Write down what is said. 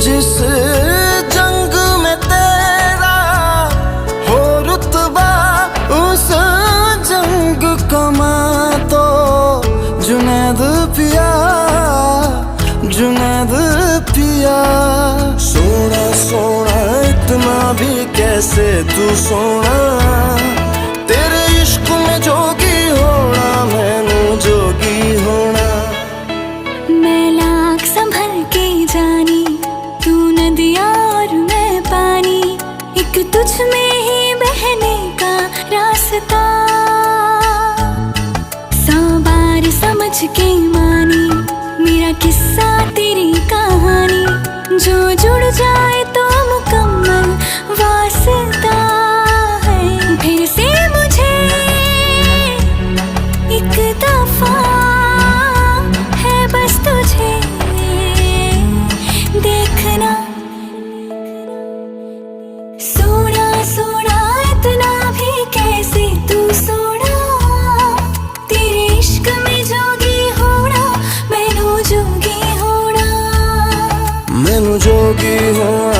जिस जंग में तेरा हो रुतबा, उस जंग कमा तो जुनैद पिया, जुनैद पिया। सोना सोना इतना भी कैसे तू सोना, तेरे इश्क में जोगी होना, मैनू जोगी होना। मैं लाख संभल के जानी, तू नदिया और मैं पानी, एक तुझ में ही बहने का रास्ता। 100 बार समझ के मानी मेरा किस्सा तेरी कहानी, जो जुड़ जाए तो मुकम्मल वास्ता है। फिर से मुझे एक दफा है बस तुझे देखना। सोना सोना इतना भी कैसे तू सोना, तेरे इश्क में जोगी होना, मैनू जोगी होना, मैनू जोगी होना।